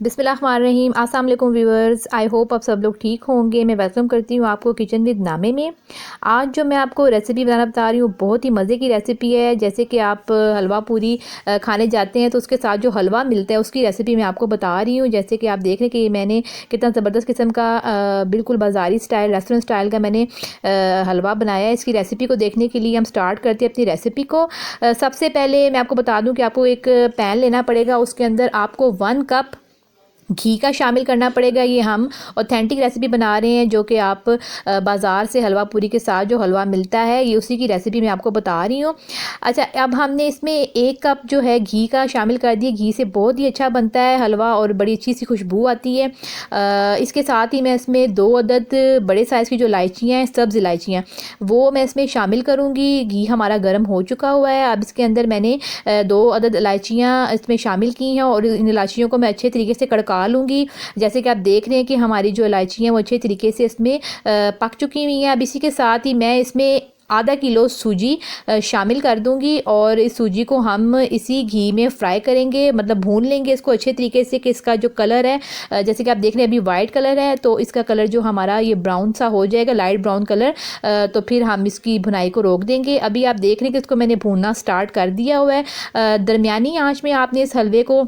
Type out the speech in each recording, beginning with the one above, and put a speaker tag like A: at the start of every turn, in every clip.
A: बिस्मिल्लाहिर्रहमानिर्रहीम। अस्सलाम वालेकुम व्यूअर्स, आई होप आप सब लोग ठीक होंगे। मैं वेलकम करती हूँ आपको किचन विद नामे में। आज जो मैं आपको रेसिपी बनाना बता रही हूँ बहुत ही मज़े की रेसिपी है। जैसे कि आप हलवा पूरी खाने जाते हैं तो उसके साथ जो हलवा मिलता है उसकी रेसिपी मैं आपको बता रही हूँ। जैसे कि आप देख रहे हैं कि मैंने कितना ज़बरदस्त किस्म का बिल्कुल बाज़ारी स्टाइल रेस्टोरेंट स्टाइल का मैंने हलवा बनाया है। इसकी रेसिपी को देखने के लिए हम स्टार्ट करते हैं अपनी रेसिपी को। सबसे पहले मैं आपको बता दूँ कि आपको एक पैन लेना पड़ेगा। उसके अंदर आपको 1 कप घी का शामिल करना पड़ेगा। ये हम ऑथेंटिक रेसिपी बना रहे हैं जो कि आप बाज़ार से हलवा पूरी के साथ जो हलवा मिलता है ये उसी की रेसिपी मैं आपको बता रही हूँ। अच्छा, अब हमने इसमें 1 कप जो है घी का शामिल कर दिया। घी से बहुत ही अच्छा बनता है हलवा और बड़ी अच्छी सी खुशबू आती है। इसके साथ ही मैं इसमें 2 अदद बड़े साइज़ की जो इलायचियाँ हैं, सब्ज़ इलायचियाँ, वो मैं इसमें शामिल करूँगी। घी हमारा गर्म हो चुका हुआ है। अब इसके अंदर मैंने 2 अदद इलायचियाँ इसमें शामिल की हैं और इन इलायचियों को मैं अच्छे तरीके से कड़का लूँगी। जैसे कि आप देख रहे हैं कि हमारी जो इलायची है वो अच्छे तरीके से इसमें पक चुकी हुई हैं। अब इसी के साथ ही मैं इसमें आधा किलो सूजी शामिल कर दूंगी और इस सूजी को हम इसी घी में फ्राई करेंगे, मतलब भून लेंगे इसको अच्छे तरीके से कि इसका जो कलर है, जैसे कि आप देख रहे हैं अभी वाइट कलर है तो इसका कलर जो हमारा ये ब्राउन सा हो जाएगा, लाइट ब्राउन कलर। तो फिर हम इसकी भुनाई को रोक देंगे। अभी आप देख रहे हैं कि इसको मैंने भूनना स्टार्ट कर दिया हुआ है। दरमियानी आंच में आपने इस हलवे को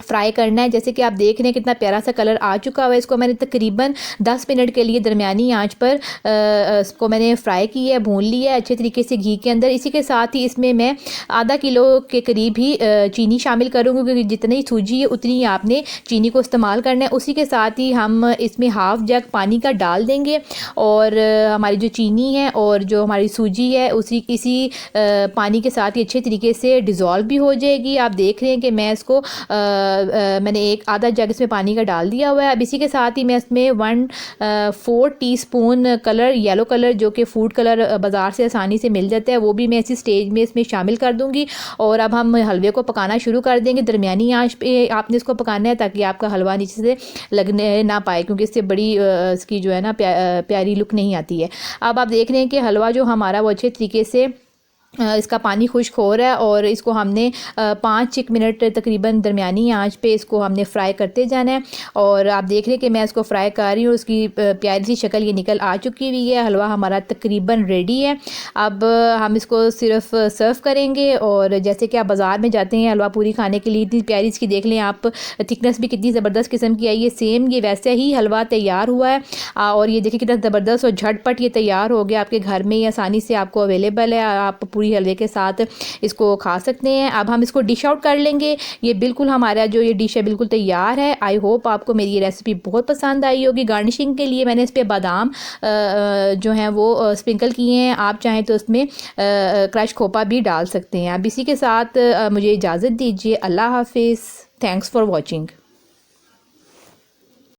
A: फ्राई करना है। जैसे कि आप देख रहे हैं कितना प्यारा सा कलर आ चुका हुआ है। इसको मैंने तकरीबन 10 मिनट के लिए दरमियानी आंच पर इसको मैंने फ्राई किया है, भून लिया है अच्छे तरीके से घी के अंदर। इसी के साथ ही इसमें मैं आधा किलो के करीब ही चीनी शामिल करूँगी क्योंकि जितनी सूजी है उतनी ही आपने चीनी को इस्तेमाल करना है। उसी के साथ ही हम इसमें हाफ़ जग पानी का डाल देंगे और हमारी जो चीनी है और जो हमारी सूजी है इसी पानी के साथ ही अच्छे तरीके से डिज़ोल्व भी हो जाएगी। आप देख रहे हैं कि मैं इसको मैंने एक आधा जग इसमें पानी का डाल दिया हुआ है। अब इसी के साथ ही मैं इसमें 1/4 टीस्पून कलर, येलो कलर जो कि फूड कलर बाज़ार से आसानी से मिल जाता है, वो भी मैं इसी स्टेज में इसमें शामिल कर दूंगी। और अब हम हलवे को पकाना शुरू कर देंगे। दरमियानी आंच पे आपने इसको पकाना है ताकि आपका हलवा नीचे से लगने ना पाए क्योंकि इससे बड़ी इसकी जो है ना प्यारी लुक नहीं आती है। अब आप देख रहे हैं कि हलवा जो हमारा वो अच्छे तरीके से इसका पानी खुश्क हो रहा है और इसको हमने 5 मिनट तकरीबन दरमियानी आंच पे इसको हमने फ्राई करते जाना है। और आप देख रहे हैं कि मैं इसको फ्राई कर रही हूँ, उसकी प्यारी सी शक्ल ये निकल आ चुकी हुई है। हलवा हमारा तकरीबन रेडी है। अब हम इसको सिर्फ सर्व करेंगे। और जैसे कि आप बाज़ार में जाते हैं हलवा पूरी खाने के लिए, इतनी प्यारी इसकी देख लें आप, थिकनेस भी कितनी ज़बरदस्त किस्म की आई है। सेम ये वैसे ही हलवा तैयार हुआ है और ये देखिए कितना ज़बरदस्त और झटपट ये तैयार हो गया। आपके घर में ही आसानी से आपको अवेलेबल है, आप पूरी हलवे के साथ इसको खा सकते हैं। अब हम इसको डिश आउट कर लेंगे। ये बिल्कुल हमारा जो ये डिश है बिल्कुल तैयार है। आई होप आपको मेरी ये रेसिपी बहुत पसंद आई होगी। गार्निशिंग के लिए मैंने इस पे बादाम जो हैं वो स्प्रिंकल किए हैं। आप चाहें तो इसमें क्रश खोपा भी डाल सकते हैं। अब इसी के साथ मुझे इजाज़त दीजिए। अल्लाह हाफिज़। Thanks for watching.